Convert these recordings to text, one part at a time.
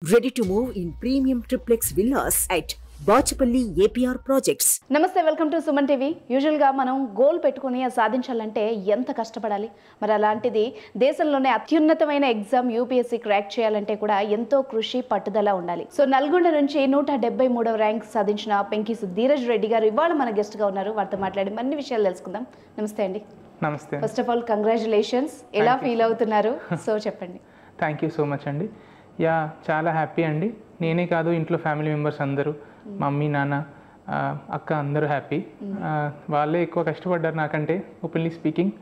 Ready to move in premium triplex villas at Bachapalli APR Projects. నమస్తే, welcome to Suman TV. యూజువల్గా మనం goal పెట్టుకుని సాధించాలంటే ఎంత కష్టపడాలి, మరి అలాంటిది దేశంలోనే అత్యున్నతమైన ఎగ్జామ్ యూపీఎస్సీ క్రాక్ చేయాలంటే కూడా ఎంతో కృషి పట్టుదల ఉండాలి. సో నల్గొండ నుంచి 173వ ర్యాంక్ సాధించిన పెంకిసు ధీరజ్ రెడ్డి గారు ఇవాళ మన గెస్ట్గా ఉన్నారు. వారితో మాట్లాడి మరిన్ని విషయాలు తెలుసుకుందాం. నమస్తే అండి. నమస్తే. First of all congratulations. ఎలా ఫీల్ అవుతున్నారు? సో చెప్పండి. థ్యాంక్ యూ సో మచ్ అండి. యా, చాలా హ్యాపీ అండి. నేనే కాదు, ఇంట్లో ఫ్యామిలీ మెంబర్స్ అందరూ, మమ్మీ నాన్న అక్క అందరూ హ్యాపీ. వాళ్ళే ఎక్కువ కష్టపడ్డారు నాకంటే, ఓపెన్లీ స్పీకింగ్.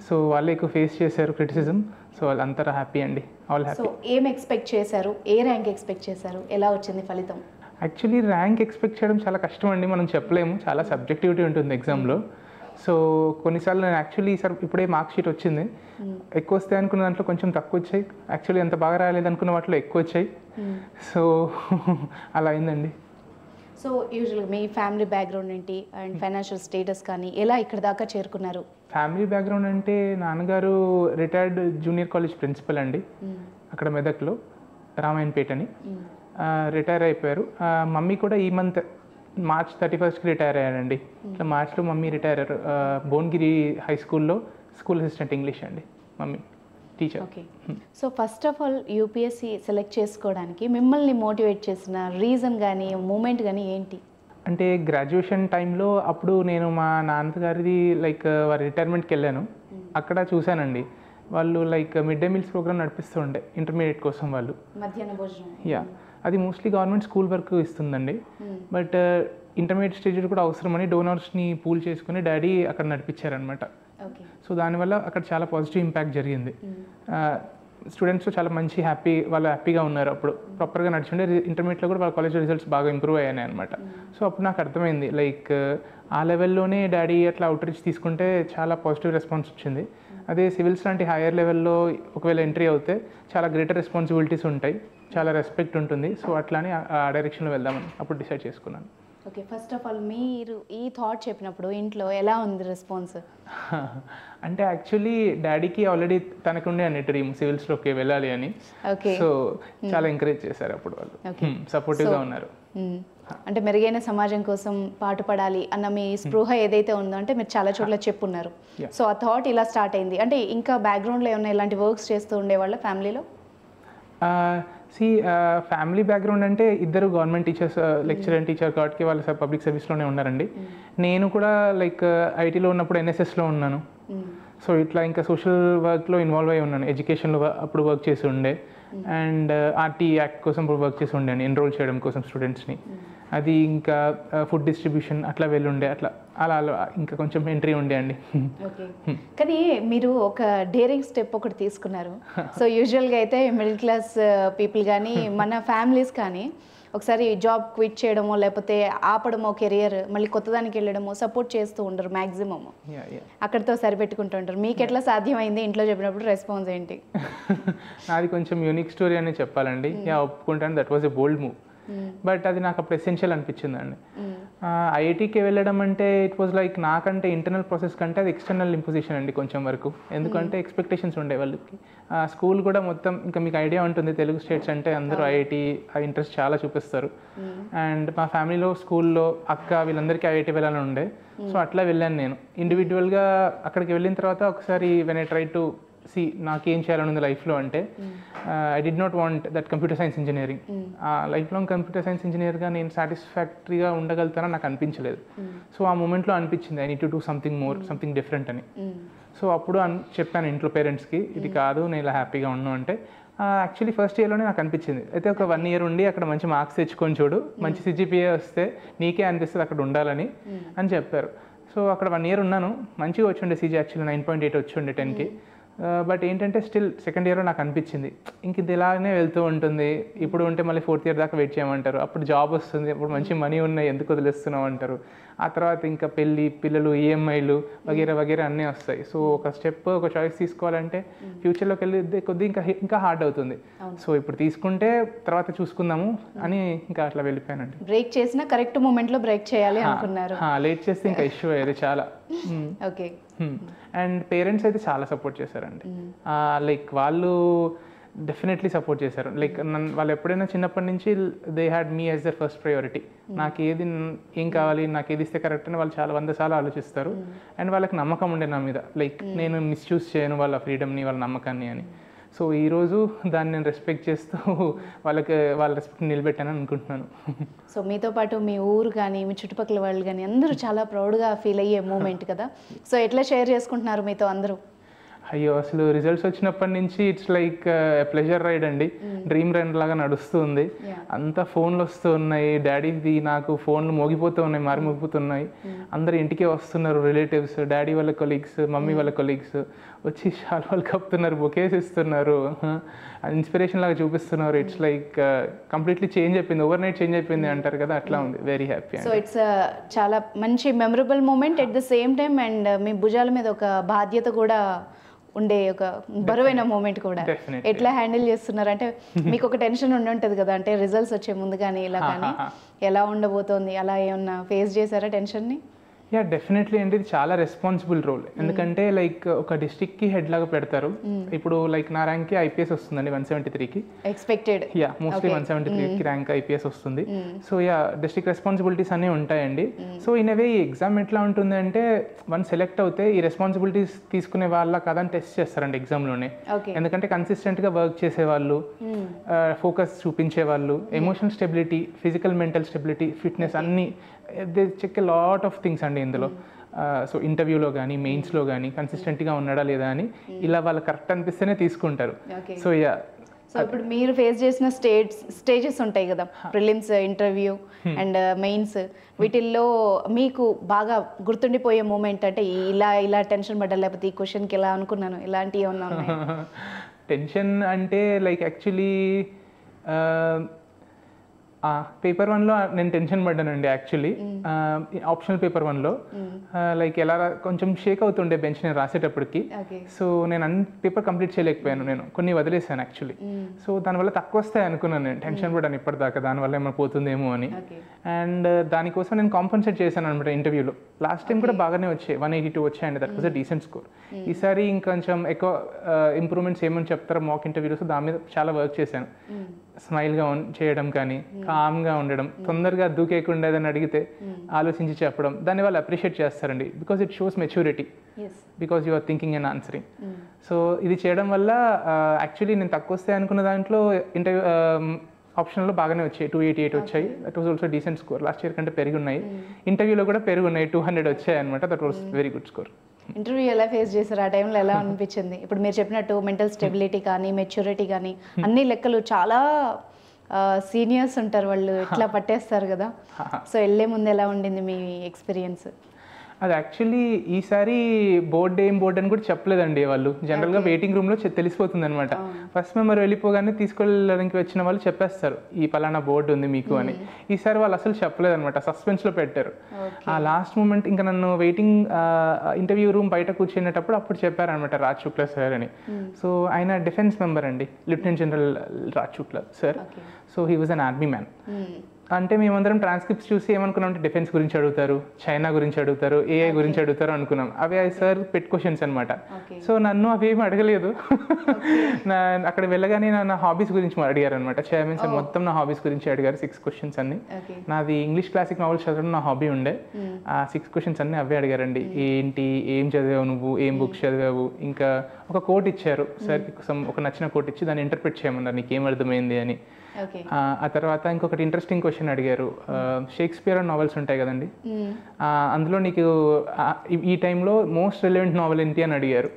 సో వాళ్ళే ఎక్కువ ఫేస్ చేశారు క్రిటిసిజం. సో వాళ్ళంతా హ్యాపీ అండి, ఆల్ హ్యాపీ. సో ఏం ఎక్స్పెక్ట్ చేశారు, ఏ ర్యాంక్ ఎక్స్పెక్ట్ చేశారు, ఎలా వచ్చింది ఫలితం? యాక్చువల్లీ ర్యాంక్ ఎక్స్పెక్ట్ చేయడం చాలా కష్టం అండి, మనం చెప్పలేము. చాలా సబ్జెక్టివిటీ ఉంటుంది ఎగ్జామ్లో. సో కొన్నిసార్లు నేను యాక్చువల్లీ సార్ ఇప్పుడే మార్క్ షీట్ వచ్చింది, ఎక్కువ వస్తాయి అనుకున్న దాంట్లో కొంచెం తక్కువ వచ్చాయి. యాక్చువల్లీ ఎంత బాగా రాలేదు అనుకున్న వాటిలో ఎక్కువ వచ్చాయి. సో అలా అయిందండి. సో యూజువల్గా మీ ఫ్యామిలీ బ్యాక్గ్రౌండ్ ఏంటి అండ్ ఫైనాన్షియల్ స్టేటస్ కానీ ఎలా ఇక్కడ దాకా చేరుకున్నారు? ఫ్యామిలీ బ్యాక్గ్రౌండ్ అంటే నాన్నగారు రిటైర్డ్ జూనియర్ కాలేజ్ ప్రిన్సిపల్ అండి, అక్కడ మెదక్లో, రామాయణపేట అని. రిటైర్ అయిపోయారు. మమ్మీ కూడా ఈ మంత్ మార్చ్ 31st రిటైర్ అయ్యారండి. ఇట్లా మార్చ్లో మమ్మీ రిటైర్ అయ్యారు. భువనగిరి హై స్కూల్లో స్కూల్ అసిస్టెంట్ ఇంగ్లీష్ అండి mummy, teacher. Okay. So first of all UPSC select చేసుకోవడానికి మిమ్మల్ని మోటివేట్ చేసిన రీజన్ కానీ మూమెంట్ కానీ ఏంటి? అంటే గ్రాడ్యుయేషన్ టైంలో అప్పుడు నేను మా నాన్నగారిది లైక్ వారి రిటైర్మెంట్కి వెళ్ళాను. అక్కడ చూశానండి, వాళ్ళు like mid day meals programme నడిపిస్తూ ఉండే ఇంటర్మీడియట్ కోసం వాళ్ళు. మధ్యాహ్న భోజనం. యా, అది మోస్ట్లీ గవర్నమెంట్ స్కూల్ వరకు ఇస్తుందండి. బట్ ఇంటర్మీడియట్ స్టేజ్ కూడా అవసరమని డోనర్స్ని పూల్ చేసుకుని డాడీ అక్కడ నడిపించారనమాట. సో దానివల్ల అక్కడ చాలా పాజిటివ్ ఇంపాక్ట్ జరిగింది. స్టూడెంట్స్ చాలా మంచి వాళ్ళు హ్యాపీగా ఉన్నారు. అప్పుడు ప్రాపర్గా నడిచిండే. ఇంటర్మీడియట్లో కూడా వాళ్ళ కాలేజ్ రిజల్ట్స్ బాగా ఇంప్రూవ్ అయ్యాయి అనమాట. సో అప్పుడు నాకు అర్థమైంది లైక్ ఆ లెవెల్లోనే డాడీ అట్లా అవుట్రీచ్ తీసుకుంటే చాలా పాజిటివ్ రెస్పాన్స్ వచ్చింది. అదే సివిల్స్ లాంటి హైయర్ లెవెల్లో ఒకవేళ ఎంట్రీ అవుతే చాలా గ్రేటర్ రెస్పాన్సిబిలిటీస్ ఉంటాయి, చాలా రెస్పెక్ట్ ఉంటుంది. సో అట్లానే ఆ డైరెక్షన్లో వెళ్దామని అప్పుడు డిసైడ్ చేసుకున్నాను. ఓకే. ఫస్ట్ ఆఫ్ ఆల్ మీరు ఈ థాట్ చెప్పినప్పుడు ఇంట్లో ఎలా ఉంది రెస్పాన్స్? అంటే యాక్చువల్లీ డాడీకి ఆల్రెడీ తనకుండే అనే డ్రీమ్ సివిల్స్లోకి వెళ్ళాలి అని. సో చాలా ఎంకరేజ్ చేశారు అప్పుడు వాళ్ళు, సపోర్టివ్గా ఉన్నారు. అంటే మెరుగైన సమాజం కోసం పాటుపడాలి అన్న మీ స్పృహ ఏదైతే ఉందో, అంటే మీరు చాలా చోట్ల చెప్పున్నారు. సో ఆ థాట్ ఇలా స్టార్ట్ అయింది. అంటే ఇంకా బ్యాక్గ్రౌండ్లో ఏమైనా ఇలాంటి వర్క్స్ చేస్తూ ఉండేవాళ్ళ ఫ్యామిలీలో? ఫ్యామిలీ బ్యాక్గ్రౌండ్ అంటే ఇద్దరు government teachers, lecturer and teacher కాబట్టి వాళ్ళు పబ్లిక్ సర్వీస్లోనే ఉన్నారండి. నేను కూడా లైక్ ఐటీలో ఉన్నప్పుడు ఎన్ఎస్ఎస్లో ఉన్నాను. సో ఇట్లా ఇంకా సోషల్ వర్క్లో ఇన్వాల్వ్ అయి ఉన్నాను. ఎడ్యుకేషన్లో అప్పుడు వర్క్ చేసి ఉండే, అండ్ ఆర్టీ యాక్ట్ కోసం ఇప్పుడు వర్క్ చేసి ఉండే, ఎన్రోల్ చేయడం కోసం స్టూడెంట్స్ని. అది ఇంకా ఫుడ్ డిస్ట్రిబ్యూషన్ అట్లా వెళ్ళుండే, అట్లా అలా ఇంకా కొంచెం ఎంట్రీ ఉండే అండి. ఓకే. కానీ మీరు ఒక డేరింగ్ స్టెప్ ఒకటి తీసుకున్నారు. సో యూజువల్గా అయితే మిడిల్ క్లాస్ పీపుల్ కానీ మన ఫ్యామిలీస్ కానీ ఒకసారి జాబ్ క్విట్ చేయడమో లేకపోతే ఆపడమో కెరియర్, మళ్ళీ కొత్త దానికి వెళ్ళడమో సపోర్ట్ చేస్తూ ఉండరు మ్యాక్సిమమ్. అక్కడితో సరిపెట్టుకుంటూ ఉంటారు. మీకు ఎట్లా సాధ్యమైంది? ఇంట్లో చెప్పినప్పుడు రెస్పాన్స్ ఏంటి? నాది కొంచెం యూనిక్ స్టోరీ అని చెప్పాలండి. ఒప్పుకుంటాను, that was a bold move. But అది నాకు అప్పుడు ఎసెన్షియల్ అనిపించిందండి. ఐఐటీకి వెళ్ళడం అంటే ఇట్ వాజ్ లైక్ నాకంటే ఇంటర్నల్ ప్రాసెస్ కంటే అది ఎక్స్టర్నల్ ఇంపోజిషన్ అండి కొంచెం వరకు. ఎందుకంటే ఎక్స్పెక్టేషన్స్ ఉండే వాళ్ళకి. స్కూల్ కూడా మొత్తం ఇంకా మీకు ఐడియా ఉంటుంది, తెలుగు స్టేట్స్ అంటే అందరూ ఐఐటీ ఇంట్రెస్ట్ చాలా చూపిస్తారు. అండ్ మా ఫ్యామిలీలో స్కూల్లో అక్క వీళ్ళందరికీ ఐఐటీ వెళ్ళాలని ఉండే. సో అట్లా వెళ్ళాను నేను ఇండివిజువల్గా. అక్కడికి వెళ్ళిన తర్వాత ఒకసారి వెన్ ఐ ట్రై టు నాకేం చేయాలని ఉంది లైఫ్లో అంటే, I did not want that computer science engineering. Life long computer science ఇంజనీర్గా నేను సాటిస్ఫాక్టరీగా ఉండగలుగుతానని నాకు అనిపించలేదు. సో ఆ మూమెంట్లో అనిపించింది I need to do something more, something different అని. సో అప్పుడు చెప్పాను ఇంట్లో పేరెంట్స్కి, ఇది కాదు నేను ఇలా హ్యాపీగా ఉన్నాను అంటే. యాక్చువల్లీ ఫస్ట్ ఇయర్లోనే నాకు అనిపించింది, అయితే ఒక 1 year ఉండి అక్కడ మంచి మార్క్స్ తెచ్చుకొని చూడు, మంచి సిజిపిఏ వస్తే నీకే అనిపిస్తుంది అక్కడ ఉండాలని అని చెప్పారు. సో అక్కడ 1 year ఉన్నాను, మంచిగా వచ్చిండే సిజీ. యాక్చువల్లీ 9.8 వచ్చిండే 10కి. బట్ ఏంటంటే స్టిల్ సెకండ్ ఇయర్లో నాకు అనిపించింది ఇంక ఇది ఇలానే వెళ్తూ ఉంటుంది, ఇప్పుడు ఉంటే మళ్ళీ 4th year దాకా వెయిట్ చేయమంటారు, అప్పుడు జాబ్ వస్తుంది, అప్పుడు మంచి మనీ ఉన్నాయి, ఎందుకు వదిలేస్తున్నావు అంటారు. ఆ తర్వాత ఇంకా పెళ్ళి, పిల్లలు, ఈఎంఐలు వగేరా వగేరా అన్నీ వస్తాయి. సో ఒక స్టెప్, ఒక చాయిస్ తీసుకోవాలంటే ఫ్యూచర్లోకి వెళ్ళి కొద్దిగా ఇంకా హార్డ్ అవుతుంది. సో ఇప్పుడు తీసుకుంటే తర్వాత చూసుకుందాము అని ఇంకా అట్లా వెళ్ళిపోయానండి. బ్రేక్ చేసినా కరెక్ట్ మూమెంట్లో బ్రేక్ చేయాలి అనుకున్నారు. లేట్ చేస్తే ఇంకా ఇష్యూ అయ్యేది చాలా. ఓకే. అండ్ పేరెంట్స్ అయితే చాలా సపోర్ట్ చేశారండి. లైక్ వాళ్ళు డెఫినెట్లీ సపోర్ట్ చేశారు. లైక్ వాళ్ళు ఎప్పుడైనా చిన్నప్పటి నుంచి they had me as their first priority. నాకు ఏది ఏం కావాలి, నాకు ఏది ఇస్తే కరెక్ట్ అని వాళ్ళు చాలా 100 సార్లు ఆలోచిస్తారు. అండ్ వాళ్ళకి నమ్మకం ఉండే నా మీద, లైక్ నేను మిస్యూజ్ చేయను వాళ్ళ ఫ్రీడమ్ని, వాళ్ళ నమ్మకాన్ని అని. సో ఈరోజు దాన్ని నేను రెస్పెక్ట్ చేస్తూ వాళ్ళ రెస్పెక్ట్ నిలబెట్టాను అనుకుంటున్నాను. సో మీతో పాటు మీ ఊరు కానీ మీ చుట్టుపక్కల వాళ్ళు కానీ అందరూ చాలా ప్రౌడ్గా ఫీల్ అయ్యే మూమెంట్ కదా. సో ఎట్లా షేర్ చేసుకుంటున్నారు మీతో అందరూ? అయ్యో, అసలు రిజల్ట్స్ వచ్చినప్పటి నుంచి ఇట్స్ లైక్ ప్లెజర్ రైడ్ అండి. డ్రీమ్ రైడ్ లాగా నడుస్తుంది. అంతా ఫోన్లు వస్తూ ఉన్నాయి, డాడీది నాకు ఫోన్లు మోగిపోతూ ఉన్నాయి, మోగిపోతున్నాయి. అందరు ఇంటికే వస్తున్నారు, రిలేటివ్స్, డాడీ వాళ్ళ కొలీగ్స్, మమ్మీ వాళ్ళ కొలీగ్స్ వచ్చి శాల్వాలు కప్పుతున్నారు, బొకేస్ ఇస్తున్నారు, ఇన్స్పిరేషన్ లాగా చూపిస్తున్నారు. ఇట్స్ లైక్ కంప్లీట్లీ చేంజ్ అయిపోయింది, ఓవర్ నైట్ చేంజ్ అయిపోయింది అంటారు కదా, అట్లా ఉంది. Very happy. సో ఇట్స్ చాలా మంచి memorable moment at the same time, and మీ భుజాల మీద ఒక బాధ్యత కూడా ఉండే ఒక బరువైన మూమెంట్ కూడా. ఎట్లా హ్యాండిల్ చేస్తున్నారు? అంటే మీకు ఒక టెన్షన్ ఉండి కదా, అంటే రిజల్ట్స్ వచ్చే ముందు కానీ ఇలా కానీ ఎలా ఉండబోతోంది, అలా ఏమన్నా ఫేస్ చేశారా టెన్షన్ని? యా, డెఫినెట్లీ అండి. ఇది చాలా రెస్పాన్సిబుల్ రోల్. ఎందుకంటే లైక్ ఒక డిస్ట్రిక్ట్కి హెడ్ లాగా పెడతారు. ఇప్పుడు లైక్ నా ర్యాంక్కి ఐపీఎస్ వస్తుందండి 173కి ఎక్స్పెక్టెడ్. యా, మోస్ట్లీ 173కి ర్యాంక్ ఐపీఎస్ వస్తుంది. సో యా, డిస్ట్రిక్ట్ రెస్పాన్సిబిలిటీస్ అన్నీ ఉంటాయండి. సో ఇన్ అవే ఈ ఎగ్జామ్ ఎట్లా ఉంటుంది అంటే, వన్ సెలెక్ట్ అవుతే ఈ రెస్పాన్సిబిలిటీస్ తీసుకునే వాళ్ళ కదని టెస్ట్ చేస్తారండి ఎగ్జామ్లోనే. ఎందుకంటే కన్సిస్టెంట్గా వర్క్ చేసేవాళ్ళు, ఫోకస్ చూపించే వాళ్ళు, emotional stability, physical mental stability, fitness అన్నీ they check a lot of things అండి ఇందులో. సో ఇంటర్వ్యూలో కానీ మెయిన్స్లో కానీ కన్సిస్టెంట్గా ఉన్నాడా లేదా అని ఇలా వాళ్ళు కరెక్ట్ అనిపిస్తేనే తీసుకుంటారు. సో యా, సో ఇప్పుడు మీరు ఫేస్ చేసిన స్టేజెస్ ఉంటాయి కదా, ప్రిలిమ్స్, ఇంటర్వ్యూ అండ్ మెయిన్స్, వీటిల్లో మీకు బాగా గుర్తుండిపోయే మూమెంట్ అంటే ఇలా టెన్షన్ పడ్డా, లేకపోతే ఈ క్వశ్చన్కి ఎలా అనుకున్నాను, ఇలాంటివి ఏమన్నా ఉన్నాయి? టెన్షన్ అంటే లైక్ యాక్చువల్లీ పేపర్ 1లో నేను టెన్షన్ పడ్డానండి యాక్చువల్లీ. ఆప్షనల్ పేపర్ 1లో లైక్ ఎలా కొంచెం షేక్ అవుతుండే బెంచ్ నేను రాసేటప్పటికి. సో నేను పేపర్ కంప్లీట్ చేయలేకపోయాను, నేను కొన్ని వదిలేసాను యాక్చువల్లీ. సో దానివల్ల తక్కువ వస్తాయి అనుకున్నాను, నేను టెన్షన్ పడ్డాను ఇప్పటిదాకా, దానివల్ల ఏమైనా పోతుందేమో అని. అండ్ దానికోసం నేను కాంపన్సేట్ చేశాను అనమాట ఇంటర్వ్యూలో. లాస్ట్ టైం కూడా బాగానే వచ్చాయి, 182 వచ్చాయండి, that was a decent score. ఈసారి ఇంకొంచెం ఎక్కువ ఇంప్రూవ్మెంట్స్ ఏమని చెప్తారో మాక్ ఇంటర్వ్యూలో, దాని మీద చాలా వర్క్ చేశాను. స్మైల్గా చేయడం కానీ, కామ్గా ఉండడం, తొందరగా దూకేయకుండా ఏదైనా అడిగితే ఆలోచించి చెప్పడం, దాన్ని వాళ్ళు అప్రిషియేట్ చేస్తారండి. Because it shows maturity, because you are thinking and answering. So ఇది చేయడం వల్ల యాక్చువల్లీ నేను తక్కువ వస్తాయి అనుకున్న దాంట్లో ఇంటర్వ్యూ ఆప్షన్లో బాగానే వచ్చాయి, 288 వచ్చాయి. That was also decent score. Last year కంటే పెరిగి ఉన్నాయి. ఇంటర్వ్యూలో కూడా పెరిగి ఉన్నాయి, 200 వచ్చాయి అనమాట. That was very good score. Interview ఎలా ఫేస్ చేశారు? ఆ టైంలో ఎలా అనిపించింది? ఇప్పుడు మీరు చెప్పినట్టు మెంటల్ స్టెబిలిటీ కానీ, మెచ్యూరిటీ కానీ, అన్ని లెక్కలు చాలా సీనియర్స్ ఉంటారు, వాళ్ళు ఇట్లా పట్టేస్తారు కదా. సో వెళ్ళే ముందు ఎలా ఉండింది మీ ఎక్స్పీరియన్స్? అది యాక్చువల్లీ ఈసారి బోర్డు ఏం బోర్డు అని కూడా చెప్పలేదండి వాళ్ళు. జనరల్గా వెయిటింగ్ రూమ్లో తెలిసిపోతుంది అనమాట. ఫస్ట్ మెంబర్ వెళ్ళిపోగానే తీసుకెళ్ళడానికి వచ్చిన వాళ్ళు చెప్పేస్తారు, ఈ పలానా బోర్డు ఉంది మీకు అని. ఈసారి వాళ్ళు అసలు చెప్పలేదన్నమాట, సస్పెన్స్లో పెట్టారు. ఆ లాస్ట్ మూమెంట్ ఇంకా నన్ను వెయిటింగ్ ఇంటర్వ్యూ రూమ్ బయట కూర్చునేటప్పుడు అప్పుడు చెప్పారనమాట, రాజ్ శుక్లా సార్ అని. సో ఆయన డిఫెన్స్ మెంబర్ అండి, lieutenant general Raj Shukla sir. So he was an army man. అంటే మేమందరం ట్రాన్స్క్రిప్ట్స్ చూసి ఏమనుకున్నాం అంటే, డిఫెన్స్ గురించి అడుగుతారు, చైనా గురించి అడుగుతారు, ఏఐ గురించి అడుగుతారు అనుకున్నాం. అవి సార్ పెట్ క్వశ్చన్స్ అనమాట. సో నన్ను అవి ఏమి అడగలేదు. అక్కడ వెళ్ళగానే నా హాబీస్ గురించి అడిగారు అనమాట. చైర్మన్ సార్ మొత్తం నా హాబీస్ గురించి అడిగారు, 6 క్వశ్చన్స్ అన్ని. నాది ఇంగ్లీష్ క్లాసిక్ నావెల్స్ చదవడం నా హాబీ ఉండే. ఆ 6 క్వశ్చన్స్ అన్ని అవే అడిగారండి. ఏంటి, ఏం చదివావు నువ్వు, ఏం బుక్స్ చదివావు, ఇంకా ఒక కోట్ ఇచ్చారు సార్, ఒక నచ్చిన కోట్ ఇచ్చి దాన్ని ఇంటర్ప్రిట్ చేయమన్నారు, నీకు ఏం అర్థమైంది అని. ఆ తర్వాత ఇంకొకటి ఇంట్రెస్టింగ్ క్వశ్చన్ అడిగారు, షేక్స్పియర్ నావెల్స్ ఉంటాయి కదండి, అందులో నీకు ఈ టైంలో మోస్ట్ రిలవెంట్ నావెల్ ఏంటి అని అడిగారు.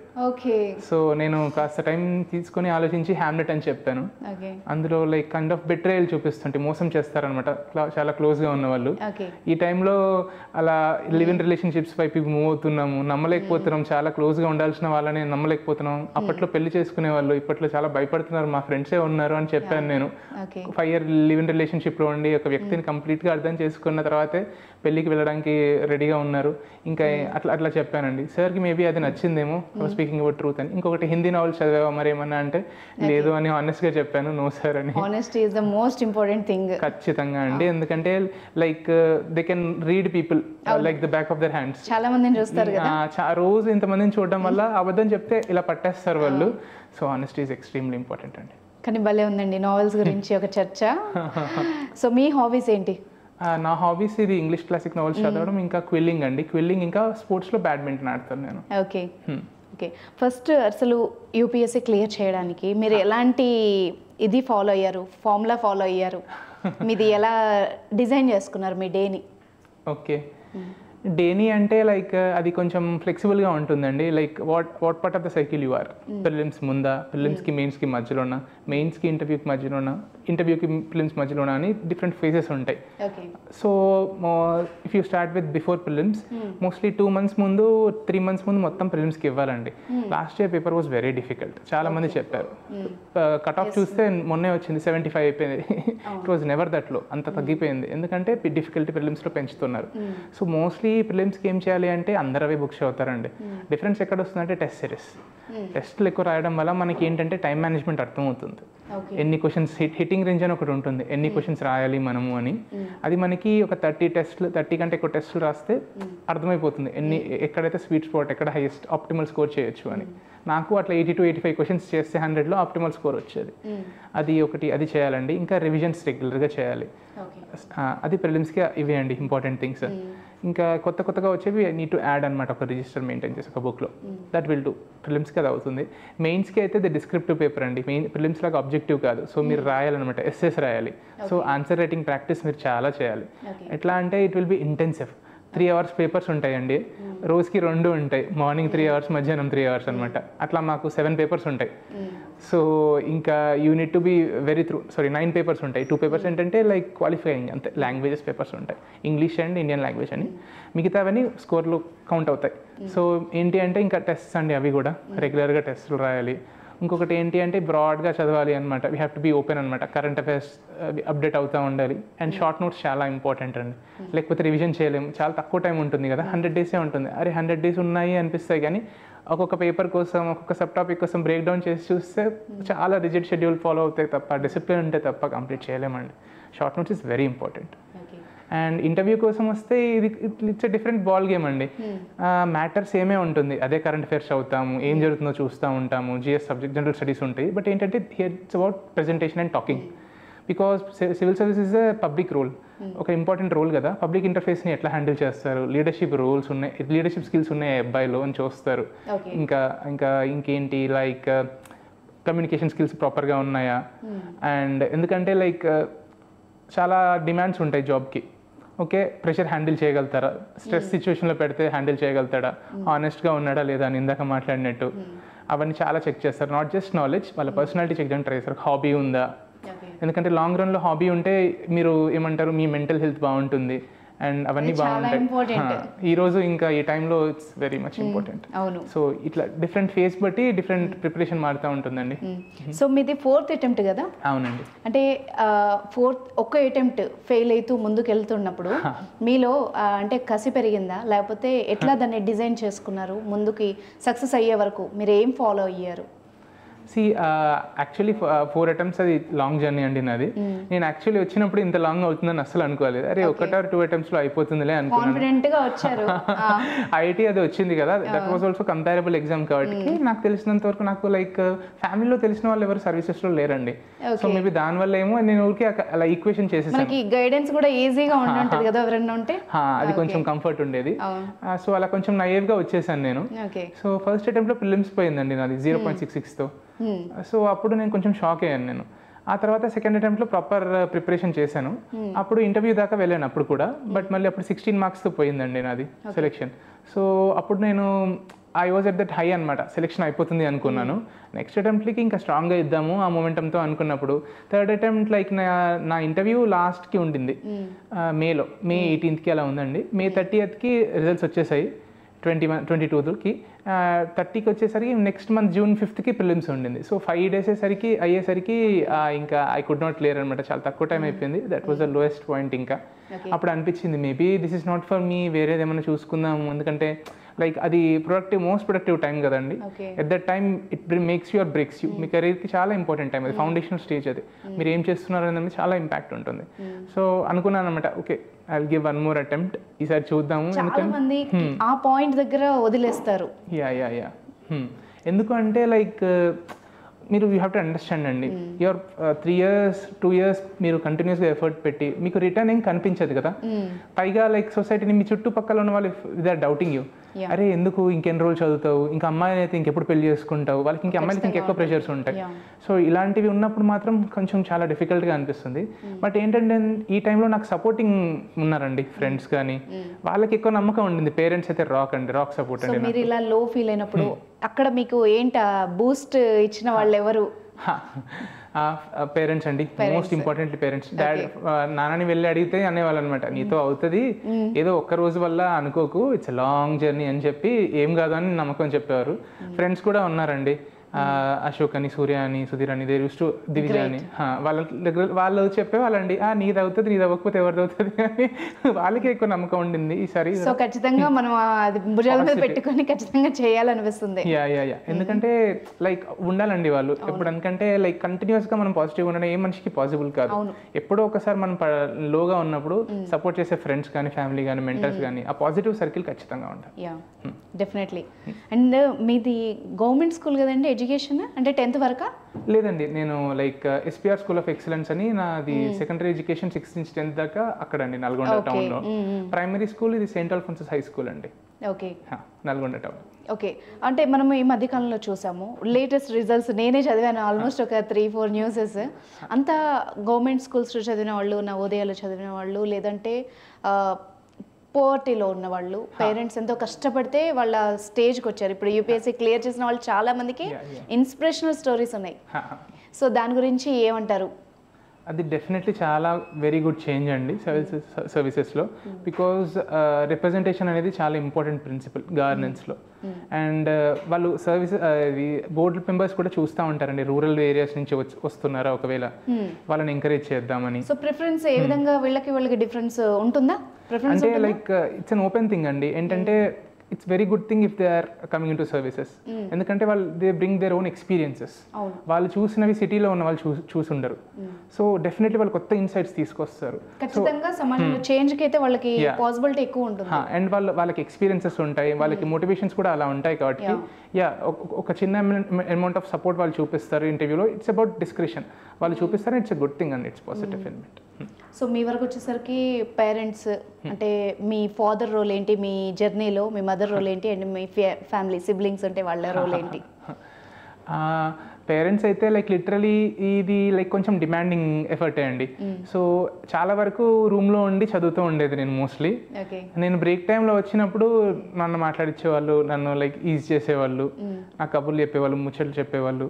సో నేను కాస్త టైం తీసుకొని ఆలోచించి హ్యామ్లెట్ అని చెప్పాను. అందులో లైక్ కైండ్ ఆఫ్ బెట్రేయల్ చూపిస్తుంటే, మోసం చేస్తారనమాట చాలా క్లోజ్గా ఉన్న వాళ్ళు. ఈ టైంలో అలా లివ్ ఇన్ రిలేషన్షిప్స్ వైపు మూవ్ అవుతున్నాము, నమ్మలేకపోతున్నాం, చాలా క్లోజ్గా ఉండాల్సిన వాళ్ళని నమ్మలేకపోతున్నాం. అప్పట్లో పెళ్లి చేసుకునే వాళ్ళు ఇప్పట్లో చాలా భయపడుతున్నారు, మా ఫ్రెండ్సే ఉన్నారు అని చెప్పాను నేను. 5 year లివ్ ఇన్ రిలేషన్షిప్లో ఉండి ఒక వ్యక్తిని కంప్లీట్గా అర్థం చేసుకున్న తర్వాతే పెళ్ళికి వెళ్ళడానికి రెడీగా ఉన్నారు. ఇంకా అట్లా చెప్పానండి. సార్కి మేబీ అది నచ్చిందేమో, స్పీకింగ్ అబౌట్ ట్రూత్ అని. ఇంకొకటి హిందీ నావెల్స్ చదివావా మరి ఏమన్నా అంటే, లేదు అని హానెస్ట్గా చెప్పాను, నో సార్ అని. Honesty is the most important thing. ఖచ్చితంగా అండి, ఎందుకంటే like they can read people like the back of their hands. చాలా మందిని చూస్తారు కదా, రోజు ఇంతమందిని చూడడం వల్ల అబద్ధం చెప్తే ఇలా పట్టేస్తారు వాళ్ళు. So honesty is extremely important అండి. కానీ భలే ఉందండి నావెల్స్ గురించి ఒక చర్చ. సో మీ హాబీస్ ఏంటి? నా హాబీస్ ఇది ఇంగ్లీష్ క్లాసిక్ నావెల్స్ చదవడం, ఇంకా క్విల్లింగ్ అండి. క్విల్లింగ్, ఇంకా స్పోర్ట్స్లో బ్యాడ్మింటన్ ఆడతాను నేను. Okay okay. ఫస్ట్ అసలు యూపీఎస్సీ క్లియర్ చేయడానికి మీరు ఎలాంటి ఇది ఫాలో అయ్యారు, ఫార్ములా ఫాలో అయ్యారు? మీది ఎలా డిజైన్ చేసుకున్నారు మీ డేని? ఓకే, డేని అంటే లైక్ అది కొంచెం ఫ్లెక్సిబుల్గా ఉంటుందండి. Like what part of the cycle you are, prelims ముందా, ప్రిలిమ్స్కి మెయిన్స్కి మధ్యలోనా, మెయిన్స్కి ఇంటర్వ్యూకి మధ్యలోనా, ఇంటర్వ్యూకి ప్రిలిమ్స్ మధ్యలోనా అని డిఫరెంట్ ఫేజెస్ ఉంటాయి. So if you start with before prelims, mostly 2 months ముందు 3 months ముందు మొత్తం ప్రిలిమ్స్కి ఇవ్వాలండి. Last year paper was very difficult, చాలా మంది చెప్పారు. కట్ ఆఫ్ చూస్తే మొన్నే వచ్చింది 75 అయిపోయింది. ఇట్ వాజ్ నెవర్ దట్ లో, అంత తగ్గిపోయింది. ఎందుకంటే డిఫికల్టీ ప్రిలిమ్స్లో పెంచుతున్నారు. సో మోస్ట్లీ ప్రిలిమ్స్కి ఏం చేయాలి అంటే అందరూ అవే బుక్స్ అవుతారండి. డిఫరెన్స్ ఎక్కడ వస్తుందంటే టెస్ట్ సిరీస్. టెస్ట్లు ఎక్కువ రాయడం వల్ల మనకి ఏంటంటే టైం మేనేజ్మెంట్ అర్థమవుతుంది. ఎన్ని క్వశ్చన్స్, హిట్టింగ్ రేంజ్ అని ఒకటి ఉంటుంది, ఎన్ని క్వశ్చన్స్ రాయాలి మనము అని. అది మనకి ఒక 30 కంటే ఎక్కువ టెస్టులు రాస్తే అర్థమైపోతుంది ఎక్కడైతే స్వీట్ స్పాట్, ఎక్కడ హైయెస్ట్ ఆప్టిమల్ స్కోర్ చేయొచ్చు అని. నాకు అట్లా 80 to 85 క్వశ్చన్స్ చేస్తే 100లో ఆప్టిమల్ స్కోర్ వచ్చేది. అది చేయాలండి. ఇంకా రివిజన్స్ రెగ్యులర్గా చేయాలి. అది ప్రిలిమ్స్కి ఇవే అండి ఇంపార్టెంట్ థింగ్స్. ఇంకా కొత్తగా వచ్చేవి నీడ్ టు యాడ్ అనమాట, ఒక రిజిస్టర్ మెయింటైన్ చేసి ఒక బుక్లో. That will do. ప్రిలిమ్స్కి అది అవుతుంది. మెయిన్స్కి అయితే ది డిస్క్రిప్టివ్ పేపర్ అండి. ప్రిలిమ్స్ లాగా ఆబ్జెక్టివ్ కాదు. సో మీరు రాయాలన్నమాట, ఎస్ఎస్ రాయాలి. సో ఆన్సర్ రైటింగ్ ప్రాక్టీస్ మీరు చాలా చేయాలి. ఎట్లా అంటే it will be intensive. 3 hours papers ఉంటాయండి, రోజుకి 2 ఉంటాయి. మార్నింగ్ 3 hours, మధ్యాహ్నం 3 hours అనమాట. అట్లా మాకు 7 పేపర్స్ ఉంటాయి. సో ఇంకా యూనిట్ టు బి 9 పేపర్స్ ఉంటాయి. 2 పేపర్స్ ఏంటంటే లైక్ క్వాలిఫైయింగ్, అంతే, లాంగ్వేజెస్ పేపర్స్ ఉంటాయి, ఇంగ్లీష్ అండ్ ఇండియన్ లాంగ్వేజ్ అని. మిగతావన్నీ స్కోర్లో కౌంట్ అవుతాయి. సో ఏంటి అంటే ఇంకా టెస్ట్స్ అండి, అవి కూడా రెగ్యులర్గా టెస్టులు రాయాలి. ఇంకొకటి ఏంటి అంటే బ్రాడ్గా చదవాలి అనమాట. We have to be open అనమాట. కరెంట్ అఫైర్స్ అప్డేట్ అవుతూ ఉండాలి. అండ్ షార్ట్ నోట్స్ చాలా ఇంపార్టెంట్ అండి. లేకపోతే రివిజన్ చేయలేము, చాలా తక్కువ టైం ఉంటుంది కదా, 100 days ఉంటుంది. అరే 100 days ఉన్నాయి అనిపిస్తాయి, కానీ ఒక్కొక్క పేపర్ కోసం, ఒక్కొక్క సబ్ టాపిక్ కోసం బ్రేక్ డౌన్ చేసి చూస్తే చాలా రిజిడ్ షెడ్యూల్ ఫాలో అవుతాయి తప్ప, డిసిప్లిన్ ఉంటే తప్ప కంప్లీట్ చేయలేమండి. Short notes is very important. And interview కోసం వస్తే it's a different ball game అండి. మ్యాటర్స్ ఏమే ఉంటుంది, అదే కరెంట్ అఫైర్స్ అవుతాము, ఏం జరుగుతుందో చూస్తూ ఉంటాము, జిఎస్ సబ్జెక్ట్, జనరల్ స్టడీస్ ఉంటాయి. బట్ ఏంటంటే it's about presentation and talking. Because civil service is a public role, ఒక ఇంపార్టెంట్ రోల్ కదా. పబ్లిక్ ఇంటర్ఫేస్ని ఎట్లా హ్యాండిల్ చేస్తారు, లీడర్షిప్ రోల్స్ ఉన్నాయి, లీడర్షిప్ స్కిల్స్ ఉన్నాయి అబ్బాయిలో అని చూస్తారు. ఇంకేంటి లైక్ కమ్యూనికేషన్ స్కిల్స్ ప్రాపర్గా ఉన్నాయా. అండ్ ఎందుకంటే లైక్ చాలా డిమాండ్స్ ఉంటాయి జాబ్కి. ఓకే, ప్రెషర్ హ్యాండిల్ చేయగలుగుతారా, స్ట్రెస్ సిచ్యువేషన్లో పెడితే హ్యాండిల్ చేయగలుగుతాడా, హానెస్ట్గా ఉన్నాడా లేదా అని ఇందాక మాట్లాడినట్టు, అవన్నీ చాలా చెక్ చేస్తారు. నాట్ జస్ట్ నాలెడ్జ్, వాళ్ళ పర్సనాలిటీ చెక్ చేయడానికి ట్రై చేస్తారు. హాబీ ఉందా, ఎందుకంటే లాంగ్ రన్లో హాబీ ఉంటే మీరు ఏమంటారు, మీ మెంటల్ హెల్త్ బాగుంటుంది అండ్ అవన్నీ బాగుంటాయి. ఈరోజు ఇంకా ఈ టైంలో it's very much important. So ఇట్లా డిఫరెంట్ ఫేస్ బట్టి డిఫరెంట్ ప్రిపరేషన్ మారుతూ ఉంటుందండి. సో మీది 4th attempt కదా? అవునండి. అంటే 4th ఒక్క అటెంప్ట్ ఫెయిల్ అవుతూ ముందుకు వెళ్తున్నప్పుడు మీలో అంటే కసి పెరిగిందా, లేకపోతే ఎట్లా దాన్ని డిజైన్ చేసుకున్నారు? ముందుకి సక్సెస్ అయ్యే వరకు మీరు ఏం ఫాలో అయ్యారు? యాక్చువల్లీ 4 attempts అది లాంగ్ జర్నీ అండి నాది. నేను యాక్చువల్లీ వచ్చినప్పుడు ఇంత లాంగ్ అవుతుందని అసలు అనుకోలేదు. అరే 1 or 2 attempts లో అయిపోతుందిలే అనుకున్నాను. ఐఐటీ అది వచ్చింది కదా, that was also comparable exam కాబట్టి నాకు తెలిసినంత వరకు నాకు లైక్ ఫ్యామిలీలో తెలిసిన వాళ్ళు ఎవరు సర్వీసెస్లో లేరండి. సో మేబీ దానివల్ల ఏమో నేను ఊరికి అలా ఈక్వేషన్ చేసేసాను. గైడెన్స్ కూడా ఈజీగా ఉంటుంది కదా ఎవరైనా ఉంటే, అది కొంచెం కంఫర్ట్ ఉండేది. సో అలా కొంచెం నైవ్గా వచ్చేసాను నేను. సో ఫస్ట్ అటెంప్ట్లో ప్రిలిమ్స్ పోయిందండి నాది 0.66తో. సో అప్పుడు నేను కొంచెం షాక్ అయ్యాను నేను. ఆ తర్వాత సెకండ్ అటెంప్ట్లో ప్రాపర్ ప్రిపరేషన్ చేశాను. అప్పుడు ఇంటర్వ్యూ దాకా వెళ్ళాను అప్పుడు కూడా, బట్ మళ్ళీ అప్పుడు 16 marksతో పోయిందండి నాది సెలెక్షన్. సో అప్పుడు నేను I was at that high అనమాట, సెలెక్షన్ అయిపోతుంది అనుకున్నాను. నెక్స్ట్ అటెంప్ట్కి ఇంకా స్ట్రాంగ్గా ఇద్దాము ఆ మొమెంటంతో అనుకున్నప్పుడు థర్డ్ అటెంప్ట్ లైక్ నా ఇంటర్వ్యూ లాస్ట్కి ఉండింది, మే 18th అలా ఉందండి. మే 30th రిజల్ట్స్ వచ్చేసాయి. 22కి 30కి వచ్చేసరికి next month June 5th prelims ఉండింది. సో 5 days అయ్యేసరికి ఇంకా ఐ కుడ్ నాట్ క్లియర్ అనమాట. చాలా తక్కువ టైం అయిపోయింది. That was the lowest point. ఇంకా అప్పుడు అనిపించింది maybe this is not for me, వేరేది ఏమైనా చూసుకుందాము. ఎందుకంటే లైక్ అది మోస్ట్ ప్రొడక్టివ్ టైం కదండి. At that time it makes you or breaks you. మీ కెరీర్కి చాలా ఇంపార్టెంట్ టైం అది, ఫౌండేషనల్ స్టేజ్ అది. మీరు ఏం చేస్తున్నారు అనేది చాలా ఇంపాక్ట్ ఉంటుంది. సో అనుకున్నాను అనమాట, okay I will give 1 more attempt, ఈసారి చూద్దాము. ఆ పాయింట్ దగ్గర వదిలేస్తారు. యా ఎందుకు అంటే లైక్ మీరు యూ హ్యావ్ టు అండర్స్టాండ్ అండి, యువర్ 3 years 2 years మీరు కంటిన్యూస్గా ఎఫర్ట్ పెట్టి మీకు రిటర్న్ ఏం కనిపించదు కదా. పైగా లైక్ సొసైటీని మీ చుట్టుపక్కల ఉన్న వాళ్ళు దే ఆర్ డౌటింగ్ యూ, అరే ఎందుకు ఇంకెన్ని రోజులు చదువుతావు, ఇంకా అమ్మాయిని అయితే ఇంకెప్పుడు పెళ్లి చేసుకుంటావు, వాళ్ళకి ఇంకా అమ్మాయిలకి ఇంకెక్కువ ప్రెషర్స్ ఉంటాయి. సో ఇలాంటివి ఉన్నప్పుడు మాత్రం కొంచెం చాలా డిఫికల్ట్గా అనిపిస్తుంది. బట్ ఏంటంటే ఈ టైంలో నాకు సపోర్టింగ్ ఉన్నారండి, ఫ్రెండ్స్ కానీ, వాళ్ళకి ఎక్కువ నమ్మకం ఉండింది. పేరెంట్స్ అయితే రాక్ సపోర్ట్ అండి. మీరు ఇలా లో ఫీల్ అయినప్పుడు అక్కడ మీకు ఏంటా బూస్ట్ ఇచ్చిన వాళ్ళు ఎవరు? పేరెంట్స్ అండి, మోస్ట్ ఇంపార్టెంట్లీ పేరెంట్స్. డాడ్ నాన్నని వెళ్ళి అడిగితే అనేవాళ్ళు అనమాట, నీతో అవుతుంది, ఏదో ఒక్క రోజు వల్ల అనుకోకు, ఇట్స్ లాంగ్ జర్నీ అని చెప్పి ఏం కాదు అని నమ్మకం చెప్పేవారు. ఫ్రెండ్స్ కూడా ఉన్నారండి, అశోక్ అని, సూర్య అని, సుధీర్ అని, దేర్ యూస్ టు దివిజ అని, వాళ్ళ దగ్గర వాళ్ళు చెప్పేవాళ్ళండి, నీది అవుతుంది, నీది అవ్వకపోతే ఎవరిది అవుతుంది అని. వాళ్ళకి ఎక్కువ నమ్మకం ఉండింది ఈసారి. సో ఖచ్చితంగా మనం అది భుజాల మీద పెట్టుకొని ఖచ్చితంగా చేయాలనిపిస్తుంది. యా ఎందుకంటే లైక్ ఉండాలండి వాళ్ళు ఎప్పుడు, ఎందుకంటే లైక్ కంటిన్యూస్గా మనం పాజిటివ్ ఉండడం ఏ మనిషికి పాసిబుల్ కాదు. ఎప్పుడో ఒకసారి మనం లోగా ఉన్నప్పుడు సపోర్ట్ చేసే ఫ్రెండ్స్ కానీ, ఫ్యామిలీ కానీ, మెంటర్స్ కానీ, ఆ పాజిటివ్ సర్కిల్ ఖచ్చితంగా ఉంటాయి. Yeah definitely. అండ్ మీది గవర్నమెంట్ స్కూల్ కదండి ఎడ్యుకేషన్, అంటే 10th వరకా? లేదండి, నేను like SPR school of excellence అని, నాది సెకండరీ ఎడ్యుకేషన్ 6th నుంచి 10th దాకా అక్కడండి, నల్గొండ టౌన్లో. ప్రైమరీ స్కూల్ ఇది సెయింట్ అల్ఫోన్సస్ హై స్కూల్ అండి, ఓకే, నల్గొండ టౌన్. ఓకే, అంటే మనం ఈ మధ్యకాలంలో చూసాము లేటెస్ట్ రిజల్ట్స్, నేనే చదివాను ఆల్మోస్ట్ ఒక 3-4 న్యూసెస్. అంతా గవర్నమెంట్ స్కూల్స్లో చదివిన వాళ్ళు, నవోదయాలు చదివిన వాళ్ళు, లేదంటే పోవర్టీలో ఉన్న వాళ్ళు, పేరెంట్స్ ఎంతో కష్టపడితే వాళ్ళ స్టేజ్కి వచ్చారు. ఇప్పుడు యూపీఎస్సీ క్లియర్ చేసిన వాళ్ళు చాలా మందికి ఇన్స్పిరేషనల్ స్టోరీస్ ఉన్నాయి. సో దాని గురించి ఏమంటారు? అది డెఫినెట్లీ చాలా వెరీ గుడ్ చేంజ్ అండి సర్వీసెస్లో, బికాజ్ రిప్రజెంటేషన్ అనేది చాలా ఇంపార్టెంట్ ప్రిన్సిపల్ గవర్నెన్స్లో. అండ్ వాళ్ళు బోర్డు మెంబర్స్ కూడా చూస్తూ ఉంటారండి, రూరల్ ఏరియాస్ నుంచి వస్తున్నారా, ఒకవేళ వాళ్ళని ఎంకరేజ్ చేద్దామని. సో ప్రిఫరెన్స్ ఏ విధంగా వీళ్ళకి డిఫరెన్స్ ఉంటుందా? అంటే like it's an open thing అండి, ఏంటంటే it's very good thing if they are coming in to services. ఎందుకంటే వాళ్ళు they bring their own experiences. వాళ్ళు చూసినవి సిటీలో ఉన్న వాళ్ళు చూసుండరు. సో డెఫినెట్లీ వాళ్ళు కొత్త ఇన్సైట్స్ తీసుకొస్తారు. ఖచ్చితంగా సమాజంలో చేంజ్కి అయితే వాళ్ళకి పాసిబిలిటీ ఎక్కువ ఉంటుంది. అండ్ వాళ్ళకి ఎక్స్పీరియన్సెస్ ఉంటాయి, వాళ్ళకి మోటివేషన్స్ కూడా అలా ఉంటాయి. కాబట్టి ఒక చిన్న అమౌంట్ ఆఫ్ సపోర్ట్ వాళ్ళు చూపిస్తారు ఇంటర్వ్యూలో. ఇట్స్ అబౌట్ డిస్క్రిప్షన్ వాళ్ళు చూపిస్తారు. It's a good thing and it's positive element. So మీ వరకు వచ్చేసరికి పేరెంట్స్ అంటే మీ ఫాదర్ రోల్ ఏంటి మీ జర్నీలో, మీ మదర్ రోల్ ఏంటి, అండ్ మీ ఫ్యామిలీ సిబ్లింగ్స్ అంటే వాళ్ళ రోల్ ఏంటి? పేరెంట్స్ అయితే లైక్ లిటరలీ ఇది లైక్ కొంచెం డిమాండింగ్ ఎఫర్టే అండి. సో చాలా వరకు రూమ్లో ఉండి చదువుతూ ఉండేది నేను మోస్ట్లీ. నేను బ్రేక్ టైంలో వచ్చినప్పుడు నన్ను మాట్లాడించేవాళ్ళు, నన్ను లైక్ ఈజ్ చేసేవాళ్ళు, నాకు కబుర్లు చెప్పేవాళ్ళు, ముచ్చట్లు చెప్పేవాళ్ళు.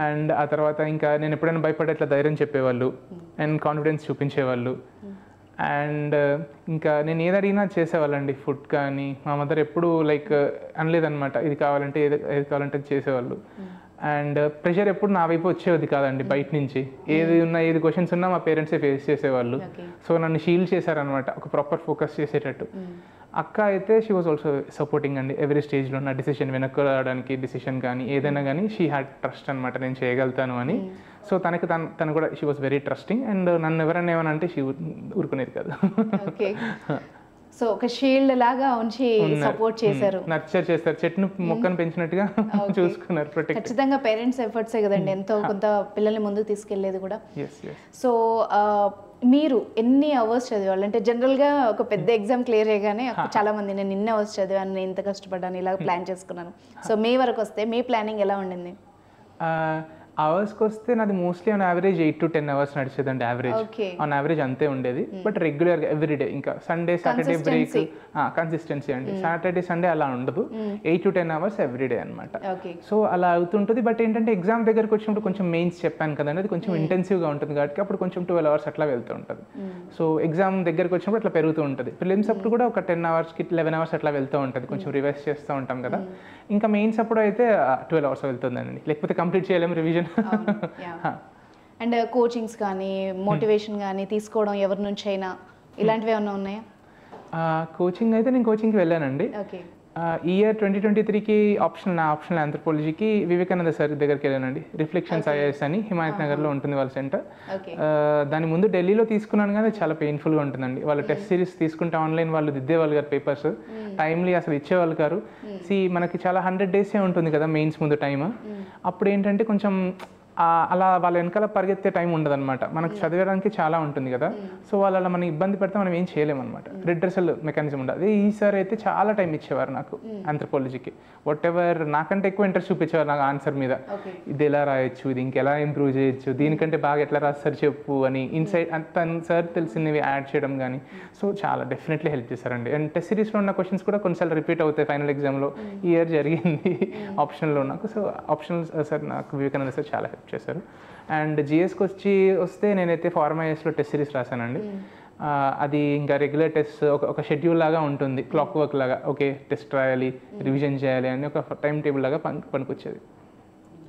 అండ్ ఆ తర్వాత ఇంకా నేను ఎప్పుడైనా భయపడే ఇట్లా ధైర్యం చెప్పేవాళ్ళు అండ్ కాన్ఫిడెన్స్ చూపించేవాళ్ళు. అండ్ ఇంకా నేను ఏది అడిగినా చేసేవాళ్ళండి. ఫుడ్ కానీ మా మదర్ ఎప్పుడు లైక్ అనలేదన్నమాట, ఇది కావాలంటే ఏది కావాలంటే చేసేవాళ్ళు. అండ్ ప్రెషర్ ఎప్పుడు నా వైపు వచ్చేది కాదండి బయట నుంచి. ఏది క్వశ్చన్స్ ఉన్నా మా పేరెంట్సే ఫేస్ చేసేవాళ్ళు. సో నన్ను షీల్డ్ చేశారనమాట, ఒక ప్రాపర్ ఫోకస్ చేసేటట్టు. అక్క అయితే షీ వాజ్ ఆల్సో సపోర్టింగ్ అండి ఎవ్రీ స్టేజ్లో. నా డిసిషన్ వెనక్కి రావడానికి డిసిషన్ కానీ ఏదైనా కానీ షీ హ్యాడ్ ట్రస్ట్ అనమాట, నేను చేయగలుగుతాను అని. సో తను కూడా she was very trusting. And నన్ను ఎవరైనా ఏమని అంటే షీ ఊరుకునేది కాదు. సో ఒక షీల్డ్ లాగా ఉంచి సపోర్ట్ చేశారు, నర్చర్ చేస్తారు, చెట్టును మొక్కను పెంచినట్టుగా చూసుకున్నారు. ఖచ్చితంగా పేరెంట్స్ ఎఫర్ట్సే కదండి ఎంతో కొంత పిల్లల్ని ముందుకు తీసుకెళ్లేది కూడా. సో మీరు ఎన్ని అవర్స్ చదివాలి అంటే జనరల్గా ఒక పెద్ద ఎగ్జామ్ క్లియర్ చేయగానే చాలా మంది నేను ఇన్ని అవర్స్ చదివాను, నేను ఇంత కష్టపడ్డాను, ఇలా ప్లాన్ చేసుకున్నాను. సో మీ వరకు వస్తే మీ ప్లానింగ్ ఎలా ఉండింది? అవర్స్కి వస్తే నాది mostly on average 8 to 10 hours నడిచేదండి. ఆన్ యావరేజ్ అంతే ఉండేది. బట్ రెగ్యులర్గా ఎవ్రీడే, ఇంకా సండే సాటర్డే బ్రేక్, కన్సిస్టెన్సీ అండి. సాటర్డే సండే అలా ఉండదు, 8 to 10 hours ఎవ్రీడే అనమాట. సో అలా అవుతుంటుంది. బట్ ఏంటంటే ఎగ్జామ్ దగ్గరకు వచ్చినప్పుడు కొంచెం మెయిన్స్ చెప్పాను కదండి, అది కొంచెం ఇంటెన్సివ్గా ఉంటుంది కాబట్టి అప్పుడు కొంచెం 12 hours అట్లా వెళ్తూ ఉంటుంది. సో ఎగ్జామ్ దగ్గరకు వచ్చినప్పుడు అట్లా పెరుగుతూ ఉంటుంది. ప్రిలిమ్స్ అప్పుడు కూడా ఒక 10 hours 11 hours అట్లా వెళ్తూ ఉంటుంది, కొంచెం రివైజ్ చేస్తూ ఉంటాం కదా. ఇంకా మెయిన్స్ అప్పుడు అయితే 12 hours వెళ్తుందండి, లేకపోతే కంప్లీట్ చేయలేము రివిజన్. అండ్ కోచింగ్స్ కానీ మోటివేషన్ కానీ తీసుకోవడం ఎవరి నుంచి అయినా ఇలాంటివి ఏమైనా ఉన్నాయా? కోచింగ్ అయితే నేను కోచింగ్కి వెళ్ళానండి. ఈ ఇయర్ 2023కి నా ఆప్షనల్ ఆంథ్రోపాలజీకి వివేకానంద సార్ దగ్గరికి వెళ్ళానండి. రిఫ్లెక్షన్స్ ఐఏఎస్ అని హిమాయత్ నగర్లో ఉంటుంది వాళ్ళ సెంటర్. దాని ముందు ఢిల్లీలో తీసుకున్నాను కానీ చాలా పెయిన్ఫుల్గా ఉంటుందండి. వాళ్ళు టెస్ట్ సిరీస్ తీసుకుంటే ఆన్లైన్ వాళ్ళు దిద్దేవాళ్ళు గారు పేపర్స్, టైమ్లీ అసలు ఇచ్చేవాళ్ళు గారు. మనకి చాలా 100 days ఉంటుంది కదా మెయిన్స్ ముందు టైమ్. అప్పుడు ఏంటంటే కొంచెం అలా వాళ్ళ వెనకాల పరిగెత్తే టైం ఉండదన్నమాట. మనకు చదివడానికి చాలా ఉంటుంది కదా, సో వాళ్ళు అలా మనం ఇబ్బంది పెడితే మనం ఏం చేయలేమన్నమాట. రిడ్రెసల్ మెకానిజం ఉండదు. అదే ఈసారి అయితే చాలా టైం ఇచ్చేవారు నాకు ఆంథ్రోపాలజీకి. వాట్ ఎవర్ నాకంటే ఎక్కువ ఇంట్రెస్ట్ చూపించేవారు నాకు ఆన్సర్ మీద. ఇది ఎలా రాయొచ్చు, ఇది ఇంకెలా ఇంప్రూవ్ చేయొచ్చు, దీనికంటే బాగా ఎట్లా రాస్తారు చెప్పు అని ఇన్సైట్ అంత సార్ తెలిసినవి యాడ్ చేయడం కానీ, సో చాలా డెఫినెట్లీ హెల్ప్ చేశారండి. అండ్ టెస్ట్ సిరీస్లో ఉన్న క్వశ్చన్స్ కూడా కొన్నిసార్లు రిపీట్ అవుతాయి ఫైనల్ ఎగ్జామ్లో. ఈ ఇయర్ జరిగింది ఆప్షనల్లో నాకు. సో ఆప్షనల్ సార్ నాకు వివేకానంద సార్ చాలా హెల్ప్ చేశారు. అండ్ జిఎస్కి వస్తే నేనైతే ఫార్మాయిస్లో టెస్ట్ సిరీస్ రాశానండి. అది ఇంకా రెగ్యులర్ టెస్ట్ ఒక షెడ్యూల్ లాగా ఉంటుంది, క్లాక్ వర్క్ లాగా. ఓకే టెస్ట్ రాయాలి, రివిజన్ చేయాలి అని ఒక టైం టేబుల్ లాగా పనికొచ్చేది.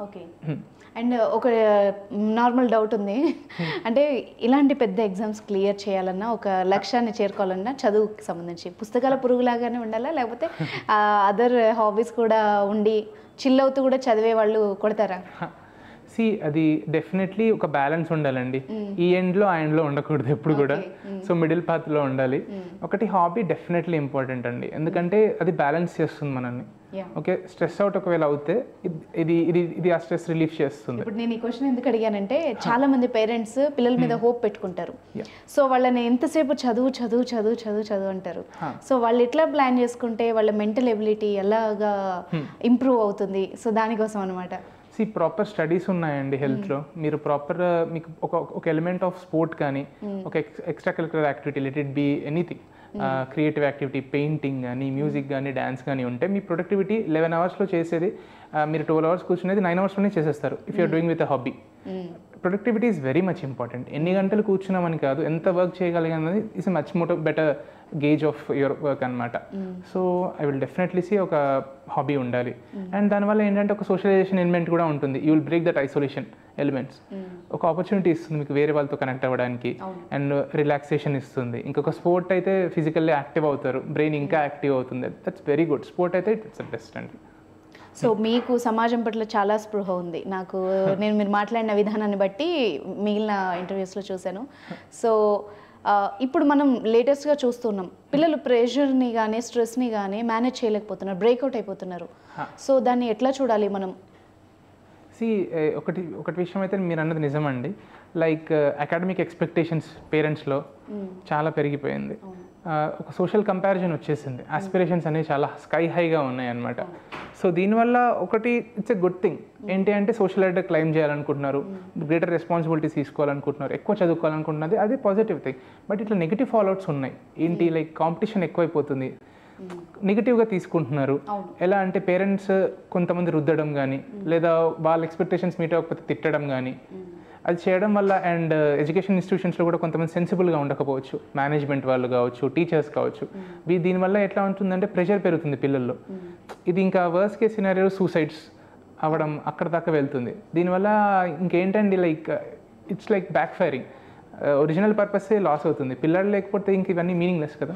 ఓకే. అండ్ ఒక నార్మల్ డౌట్ ఉంది, అంటే ఇలాంటి పెద్ద ఎగ్జామ్స్ క్లియర్ చేయాలన్నా, ఒక లక్ష్యాన్ని చేరుకోవాలన్నా చదువుకి సంబంధించి పుస్తకాల పురుగులాగానే ఉండాలా, లేకపోతే అదర్ హాబీస్ కూడా ఉండి చిల్ అవుతూ కూడా చదివే వాళ్ళు కొడతారా? అది డెఫినెట్లీ ఒక బ్యాలెన్స్ ఉండాలండి. ఈ ఎండ్లో ఆ ఎండ్లో ఉండకూడదు ఎప్పుడు కూడా. సో మిడిల్ పాత్లో ఉండాలి. ఒకటి హాబీ డెఫినెట్లీ ఇంపార్టెంట్ అండి, ఎందుకంటే అది బ్యాలెన్స్ చేస్తుంది మనల్ని. ఓకే స్ట్రెస్ అవుట్ ఒకవేళ అవుతే ఇది ఇది ఇది ఆ స్ట్రెస్ రిలీఫ్ చేస్తుంది. ఇప్పుడు నేను ఈ క్వశ్చన్ ఎందుకు అడిగానంటే, చాలా మంది పేరెంట్స్ పిల్లల మీద హోప్ పెట్టుకుంటారు. సో వాళ్ళని ఎంతసేపు చదువు చదువు చదువు చదువు చదువు అంటారు. సో వాళ్ళు ఎట్లా ప్లాన్ చేసుకుంటే వాళ్ళ మెంటల్ ఎబిలిటీ ఎలాగా ఇంప్రూవ్ అవుతుంది? సో దానికోసం అనమాట. ప్రాపర్ స్టడీస్ ఉన్నాయండి హెల్త్లో. మీరు ప్రాపర్ మీకు ఒక ఎలిమెంట్ ఆఫ్ స్పోర్ట్ కానీ, ఒక extra curricular activity, let it be anything, creative activity, painting కానీ, మ్యూజిక్ కానీ, డ్యాన్స్ కానీ ఉంటే మీ ప్రొడక్టివిటీ 11 అవర్స్లో చేసేది మీరు 12 అవర్స్ కూర్చునేది 9 అవర్స్లోనే చేసేస్తారు if you're doing with a hobby. Productivity is very much important. ఎన్ని గంటలు కూర్చున్నామని కాదు, ఎంత వర్క్ చేయగలిగినది is much better gauge of your work అనమాట. So I will definitely see ఒక హాబీ ఉండాలి. అండ్ దానివల్ల ఏంటంటే ఒక సోషలైజేషన్ ఎలిమెంట్ కూడా ఉంటుంది. You will break that isolation elements. ఒక ఆపర్చునిటీ ఇస్తుంది మీకు వేరే వాళ్ళతో కనెక్ట్ అవ్వడానికి, అండ్ రిలాక్సేషన్ ఇస్తుంది. ఇంకొక స్పోర్ట్ అయితే ఫిజికల్లీ యాక్టివ్ అవుతారు, బ్రెయిన్ ఇంకా యాక్టివ్ అవుతుంది. That's very good. స్పోర్ట్ అయితే ఇట్స్ ద బెస్ట్ అండి. సో మీకు సమాజం పట్ల చాలా స్పృహ ఉంది. నాకు నేను మీరు మాట్లాడిన విధానాన్ని బట్టి మిగిలిన ఇంటర్వ్యూస్లో చూశాను. సో ఇప్పుడు మనం లేటెస్ట్గా చూస్తున్నాం, పిల్లలు ప్రెషర్ని కానీ స్ట్రెస్ని కానీ మేనేజ్ చేయలేకపోతున్నారు, బ్రేక్అవుట్ అయిపోతున్నారు. సో దాన్ని ఎట్లా చూడాలి మనం? ఒకటి విషయం అయితే మీరు అన్నది నిజమండి. లైక్ అకాడమిక్ ఎక్స్పెక్టేషన్స్ పేరెంట్స్లో చాలా పెరిగిపోయింది. ఒక సోషల్ కంపారిజన్ వచ్చేసింది. ఆస్పిరేషన్స్ అనేవి చాలా స్కై హైగా ఉన్నాయి అన్నమాట. సో దీనివల్ల ఒకటి ఇట్స్ ఎ గుడ్ థింగ్. ఏంటి అంటే సోషల్ లైడర్ క్లైమ్ చేయాలనుకుంటున్నారు, గ్రేటర్ రెస్పాన్సిబిలిటీస్ తీసుకోవాలనుకుంటున్నారు, ఎక్కువ చదువుకోవాలనుకుంటున్నది, అది పాజిటివ్ థింగ్. బట్ ఇట్లా నెగిటివ్ ఫాలోఅవుట్స్ ఉన్నాయి. ఏంటి లైక్ కాంపిటీషన్ ఎక్కువైపోతుంది, నెగిటివ్గా తీసుకుంటున్నారు. ఎలా అంటే పేరెంట్స్ కొంతమంది రుద్దడం కానీ, లేదా వాళ్ళ ఎక్స్పెక్టేషన్స్ మీట్ అవ్వకపోతే తిట్టడం కానీ, అది చేయడం వల్ల. అండ్ ఎడ్యుకేషన్ ఇన్స్టిట్యూషన్స్లో కూడా కొంతమంది సెన్సిబుల్గా ఉండకపోవచ్చు, మేనేజ్మెంట్ వాళ్ళు కావచ్చు, టీచర్స్ కావచ్చు. దీనివల్ల ఎట్లా ఉంటుందంటే ప్రెషర్ పెరుగుతుంది పిల్లల్లో. ఇది ఇంకా వర్స్ట్ కేస్ సినారియో సూసైడ్స్ అవ్వడం అక్కడ దాకా వెళ్తుంది. దీనివల్ల ఇంకేంటండి like it's like backfiring. Original పర్పసే లాస్ అవుతుంది. పిల్లలు లేకపోతే ఇంక ఇవన్నీ మీనింగ్లెస్ కదా.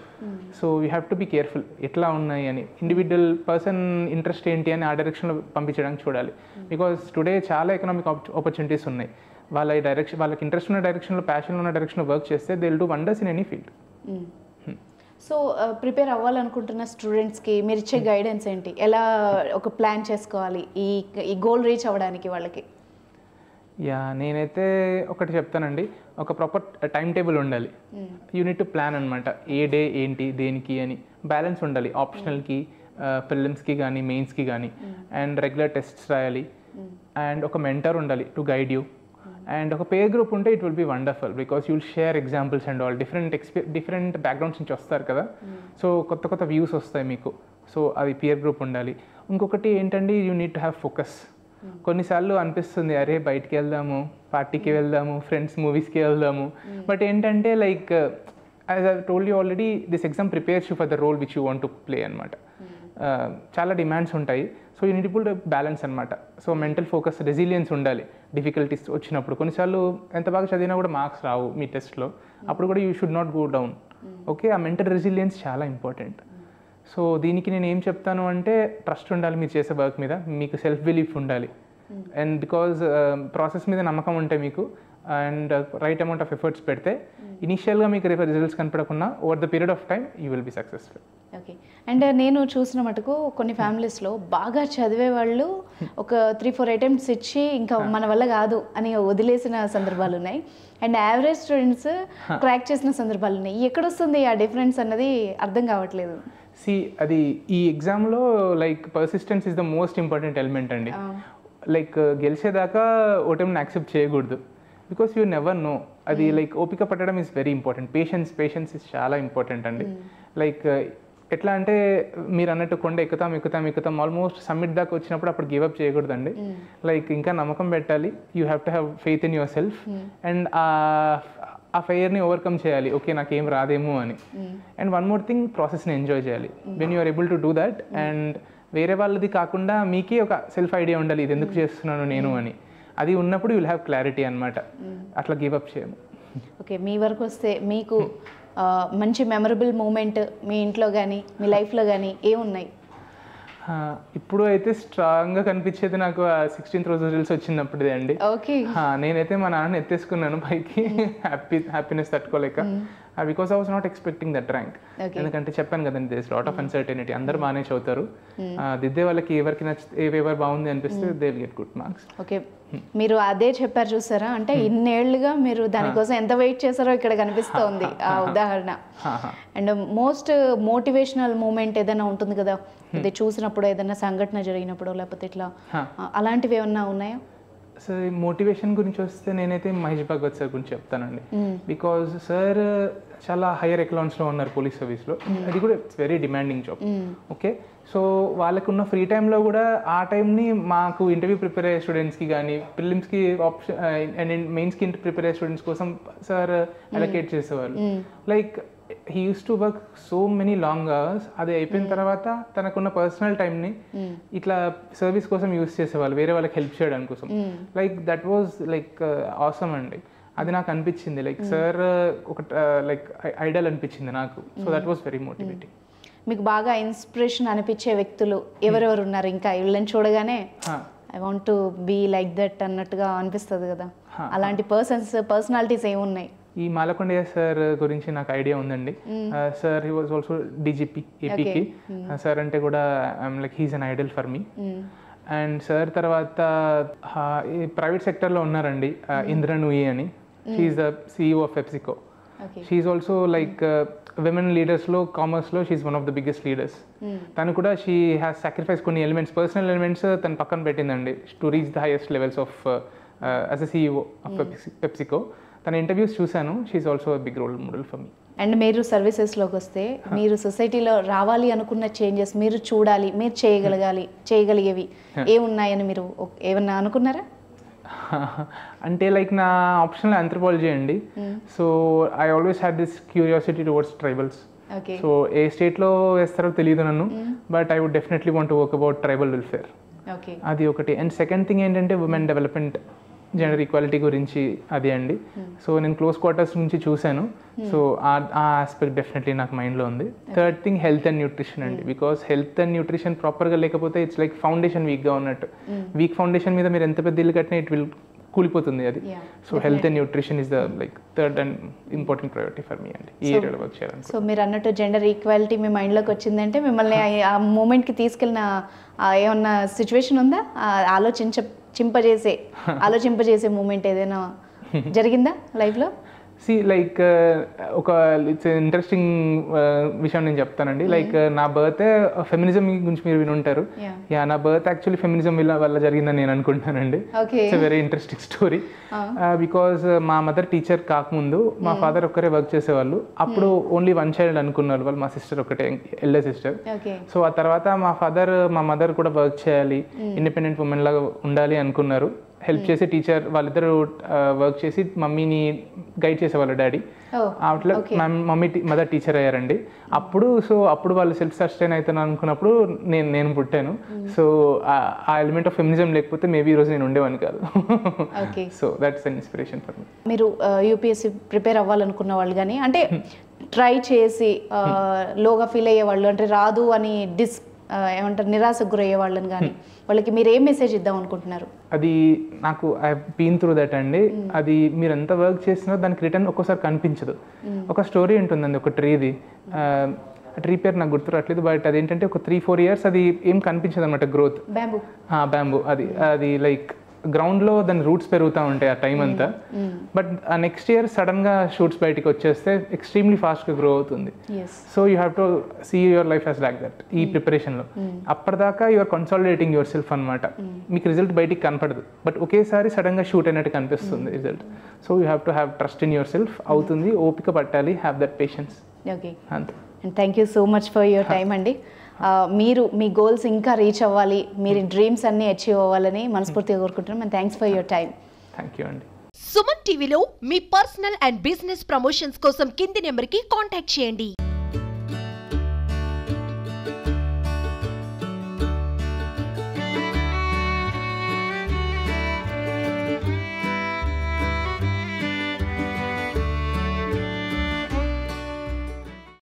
So you have to be careful ఎట్లా ఉన్నాయి అని. ఇండివిజువల్ పర్సన్ ఇంట్రెస్ట్ ఏంటి అని ఆ డైరెక్షన్లో పంపించడానికి చూడాలి. బికాజ్ టుడే చాలా ఎకనామిక్ ఆపర్చునిటీస్ ఉన్నాయి. వాళ్ళకి ఇంట్రెస్ట్ ఉన్న డైరెక్షన్లో, ప్యాషన్ ఉన్న డైరెక్షన్లో వర్క్ చేస్తే they will do wonders in any field. So prepare అవ్వాలనుకుంటున్న స్టూడెంట్స్కి మీరు ఇచ్చే గైడెన్స్ ఏంటి? ఎలా ఒక ప్లాన్ చేసుకోవాలి ఈ గోల్ రీచ్ అవ్వడానికి వాళ్ళకి? నేనైతే ఒకటి చెప్తానండి, ఒక ప్రాపర్ టైం టేబుల్ ఉండాలి. యూనిట్ టు ప్లాన్ అనమాట. ఏ డే ఏంటి దేనికి అని బ్యాలెన్స్ ఉండాలి. ఆప్షనల్కి, ప్రిలిమ్స్కి కానీ, మెయిన్స్కి కానీ. అండ్ రెగ్యులర్ టెస్ట్స్ రాయాలి. అండ్ ఒక మెంటర్ ఉండాలి టు గైడ్ యూ. అండ్ ఒక పేర్ గ్రూప్ ఉంటే it will be wonderful, because you will share examples and all. Different backgrounds నుంచి వస్తారు కదా, సో కొత్త వ్యూస్ వస్తాయి మీకు. సో అది పియర్ గ్రూప్ ఉండాలి. ఇంకొకటి ఏంటంటే you need to have focus. కొన్నిసార్లు అనిపిస్తుంది అరే బయటికి వెళ్దాము, పార్టీకి వెళ్దాము, ఫ్రెండ్స్ మూవీస్కి వెళ్దాము. బట్ ఏంటంటే like as I told you already, this exam prepares you for the role which you want to play అనమాట. చాలా డిమాండ్స్ ఉంటాయి. So you need to put balance అనమాట. సో మెంటల్ ఫోకస్, రెసిలియన్స్ ఉండాలి. Difficulties వచ్చినప్పుడు కొన్నిసార్లు ఎంత బాగా చదివినా కూడా మార్క్స్ రావు మీ టెస్ట్లో, అప్పుడు కూడా you should not go down. Okay, ఆ మెంటల్ రెసిలియన్స్ చాలా ఇంపార్టెంట్. సో దీనికి నేను ఏం చెప్తాను అంటే ట్రస్ట్ ఉండాలి మీరు చేసే వర్క్ మీద, మీకు సెల్ఫ్ బిలీఫ్ ఉండాలి. అండ్ బికాజ్ ప్రాసెస్ మీద నమ్మకం ఉంటే మీకు and right amount of efforts పెడితే ఇనిషియల్గా మీకు రిజల్ట్స్ కనపడకుండా over the period of time you will be successful. Okay. And నేను చూసిన మటుకు కొన్ని ఫ్యామిలీస్లో బాగా చదివే వాళ్ళు ఒక 3-4 అటెంప్ట్స్ ఇచ్చి ఇంకా మన వల్ల కాదు అని వదిలేసిన సందర్భాలు ఉన్నాయి. అండ్ యావరేజ్ స్టూడెంట్స్ క్రాక్ చేసిన సందర్భాలు ఉన్నాయి. ఎక్కడొస్తుంది ఆ డిఫరెన్స్ అన్నది అర్థం కావట్లేదు. అది ఈ ఎగ్జామ్లో like persistence is the most important element అండి. లైక్ గెలిచేదాకా ఓటమిని యాక్సెప్ట్ చేయకూడదు, బికాస్ యూ నెవర్ నో. అది లైక్ ఓపిక పట్టడం is very important. Patience is చాలా ఇంపార్టెంట్ అండి. లైక్ ఎట్లా అంటే మీరు అన్నట్టు కొండ ఎక్కుతాం ఆల్మోస్ట్ సమ్మిట్ దాకా వచ్చినప్పుడు అప్పుడు గివ్ అప్ చేయకూడదండి. లైక్ ఇంకా నమ్మకం పెట్టాలి. You have to have faith in yourself and ఆ ఫెయిర్ని ఓవర్కమ్ చేయాలి. ఓకే నాకేం రాదేమో అని. అండ్ వన్ మోర్ థింగ్, ప్రాసెస్ని ఎంజాయ్ చేయాలి. When you are able to do that and వేరే వాళ్ళది కాకుండా మీకే ఒక సెల్ఫ్ ఐడియా ఉండాలి, ఇది ఎందుకు చేస్తున్నాను నేను అని. అది ఉన్నప్పుడు యూ విల్ హ్యావ్ క్లారిటీ అనమాట. అట్లా గివ్ అప్ చేయము. ఓకే. మీ వరకు వస్తే మీకు మంచి మెమరబుల్ మూమెంట్ మీ ఇంట్లో కానీ మీ లైఫ్లో కానీ ఏమున్నాయి? ఇప్పుడు అయితే స్ట్రాంగ్గా కనిపించేది నాకు 16th రోజు రిజల్ట్స్ వచ్చినప్పుడే అండి. ఓకే. నేనైతే మా నాన్న ఎత్తేసుకున్నాను పైకి, హ్యాపీనెస్ తట్టుకోలేక. Because I was not expecting that rank. ఎందుకంటే చెప్పాను కదండి, there is lot of uncertainty. అందరు బాగానే చదువుతారు, దిద్దే వాళ్ళకి ఎవరు బాగుంది అనిపిస్తే they will get good marks. Okay. మీరు అదే చెప్పారు చూసారా, అంటే ఇన్నేళ్లుగా మీరు దానికోసం ఎంత వెయిట్ చేశారో ఇక్కడ కనిపిస్తోంది ఆ ఉదాహరణ. అండ్ మోస్ట్ మోటివేషనల్ మూమెంట్ ఏదైనా ఉంటుంది కదా, ఇది చూసినప్పుడు ఏదైనా సంఘటన జరిగినప్పుడు లేకపోతే ఇట్లా అలాంటివి ఏమన్నా ఉన్నాయా? సో మోటివేషన్ గురించి వస్తే నేనైతే మహేష్ భగవత్ సార్ గురించి చెప్తానండి. బికాజ్ సార్ చాలా హైయర్ ఎకలాన్స్లో ఉన్నారు పోలీస్ సర్వీస్లో. అది కూడా it's very demanding job. Okay. So వాళ్ళకున్న ఫ్రీ టైంలో కూడా ఆ టైంని మాకు ఇంటర్వ్యూ ప్రిపేర్ అయ్యే స్టూడెంట్స్కి కానీ ప్రిలిమ్స్కి ఆప్షన్ అండ్ మెయిన్స్కి ప్రిపేర్ అయ్యే స్టూడెంట్స్ కోసం సార్ అలొకేట్ చేసేవాళ్ళు. Like he use to work so many long hours. అది అయిపోయిన తర్వాత తనకున్న పర్సనల్ టైంని ఇట్లా సర్వీస్ కోసం యూస్ చేసేవాళ్ళు, వేరే వాళ్ళకి హెల్ప్ చేయడానికి కోసం. Like that was like awesome అండి. అది నాకు అనిపించింది లైక్ సార్ ఒక లైక్ ఐడల్ అనిపించింది నాకు. So that was very motivating. మీకు బాగా ఇన్స్పిరేషన్ అనిపించే వ్యక్తులు ఎవరెవరు ఉన్నారు? ఇంకా వీళ్ళని చూడగానే I want to be like that అన్నట్టుగా అనిపిస్తుంది కదా, అలాంటి పర్సనాలిటీస్ ఏమున్నాయి? ఈ మాలకొండయ్య సార్ గురించి నాకు ఐడియా ఉందండి. Sir he was also DGP ఏపీకి. సార్ అంటే కూడా I'm like he's an idol for me. And sir తర్వాత ప్రైవేట్ సెక్టర్లో ఉన్నారండి, ఇంద్ర నూయి అని. She's the CEO of PepsiCo. She's also like women లీడర్స్లో కామర్స్లో she's one of the biggest leaders. తను కూడా షీ హ్యాస్ సాక్రిఫైస్ కొన్ని ఎలిమెంట్స్, పర్సనల్ ఎలిమెంట్స్ తను పక్కన పెట్టిందండి to reach the highest levels of as a CEO of PepsiCo. తన interviews చూశాను. She's also big role model for me. And మీరు సర్వీసెస్లోకి వస్తే మీరు సొసైటీలో రావాలి అనుకున్న చేంజెస్ మీరు చూడాలి, మీరు చేయగలిగేవి ఏమున్నాయని మీరు ఏమన్నా అనుకున్నారా? అంటే లైక్ నా ఆప్షనల్ ఆంథ్రోపాలజీ అండి. So I always had this curiosity towards tribals. సో ఏ స్టేట్లో వేస్తారో తెలియదు నన్ను, but I would definitely want to work about tribal welfare. అది ఒకటి. అండ్ సెకండ్ థింగ్ ఏంటంటే ఉమెన్ డెవలప్మెంట్, జెండర్ ఈక్వాలిటీ గురించి అది అండి. సో నేను క్లోజ్ క్వార్టర్స్ నుంచి చూశాను. సో ఆ ఆస్పెక్ట్ డెఫినెట్లీ నాకు మైండ్లో ఉంది. Third thing health and nutrition అండి. బికాస్ హెల్త్ అండ్ న్యూట్రిషన్ ప్రాపర్గా లేకపోతే ఇట్స్ లైక్ ఫౌండేషన్ వీక్గా ఉన్నట్టు. వీక్ ఫౌండేషన్ మీద మీరు ఎంత పెద్ద ఇల్లు కట్టినా ఇట్ విల్ కూలిపోతుంది అది. So health and nutrition is the like third and important priority for me అండి ఈ ఏరియాలో వర్క్ చేయాలని. సో మీరు అన్నట్టు జెండర్ ఈక్వాలిటీ మీ మైండ్లోకి వచ్చిందంటే మిమ్మల్ని ఆ మూమెంట్కి తీసుకెళ్ళిన ఏమన్నా సిచ్యువేషన్ ఉందా? ఆలోచింపజేసే మూమెంట్ ఏదైనా జరిగిందా లైఫ్లో? లైక్ ఒక ఇట్స్ ఇంట్రెస్టింగ్ విషయం నేను చెప్తానండి. లైక్ నా బర్త్ ఫెమినిజం గురించి మీరు విని ఉంటారు. నా బర్త్ యాక్చువల్లీ ఫెమినిజం వల్ల జరిగిందని నేను అనుకుంటానండి. It's very interesting story. Because మా మదర్ టీచర్ కాకముందు మా ఫాదర్ ఒక్కరే వర్క్ చేసేవాళ్ళు. అప్పుడు ఓన్లీ వన్ చైల్డ్ అనుకున్నారు వాళ్ళు, మా సిస్టర్ ఒకటే, ఎల్డర్ సిస్టర్. సో ఆ తర్వాత మా మదర్ కూడా వర్క్ చేయాలి, ఇండిపెండెంట్ ఉమెన్ లాగా ఉండాలి అనుకున్నారు. హెల్ప్ చేసి టీచర్ వాళ్ళిద్దరు వర్క్ చేసి మమ్మీని గైడ్ చేసేవాళ్ళు డాడీ. అట్లా మదర్ టీచర్ అయ్యారండి. అప్పుడు వాళ్ళు సెల్ఫ్ సస్టైన్ అవుతాను అనుకున్నప్పుడు నేను పుట్టాను. సో ఆ ఎలిమెంట్ ఆఫ్ ఫెమినిజం లేకపోతే మేబీ ఈరోజు నేను ఉండేవాడిని కాదు. So that's an inspiration for me. మీరు యూపీఎస్సీ ప్రిపేర్ అవ్వాలనుకున్న వాళ్ళు కానీ, అంటే ట్రై చేసి లోగా ఫీల్ అయ్యే వాళ్ళు, అంటే రాదు అని ఏమంటారు నిరాశకు గురయ్యే వాళ్ళని కానీ, వాళ్ళకి మీరు ఏం మెసేజ్ ఇద్దాం అనుకుంటున్నారు? అది నాకు ఐ బీన్ త్రూ దట్ అండి. అది మీరు ఎంత వర్క్ చేసినా దానికి రిటర్న్ ఒక్కోసారి కనిపించదు. ఒక స్టోరీ ఉంటుందండి ఒక ట్రీది, ట్రీ పేరు నాకు గుర్తు రావట్లేదు, బట్ అదేంటంటే ఒక 3-4 years అది ఏం కనిపించదు అనమాట గ్రోత్. బ్యాంబూ అది లైక్ గ్రౌండ్లో దాని రూట్స్ పెరుగుతూ ఉంటాయి ఆ టైం అంతా. బట్ ఆ నెక్స్ట్ ఇయర్ సడన్గా షూట్స్ బయటికి వచ్చేస్తే ఎక్స్ట్రీమ్లీ ఫాస్ట్గా గ్రో అవుతుంది. So you have to see your life as like that ఈ ప్రిపరేషన్లో. అప్పటిదాకా యూఆర్ కన్సాలిడేటింగ్ యువర్ సెల్ఫ్ అనమాట. మీకు రిజల్ట్ బయటికి కనపడదు, బట్ ఒకేసారి సడన్గా షూట్ అయినట్టు కనిపిస్తుంది result. So you have to have trust in your self. అవుతుంది, ఓపిక పట్టాలి, హ్యావ్ దట్ పేషెన్స్. ఓకే, అంతే. And thank you so much for your time అండి. మీరు మీ గోల్స్ ఇంకా రీచ్ అవ్వాలి, మీరు డ్రీమ్స్ అన్నీ అచీవ్ అవ్వాలని మనస్ఫూర్తిగా కోరుకుంటున్నాం. And thanks for your time. Thank you అండి. సుమన్ టీవీలో మీ పర్సనల్ అండ్ బిజినెస్ ప్రమోషన్స్ కోసం కింది నెంబర్కి కాంటాక్ట్ చేయండి.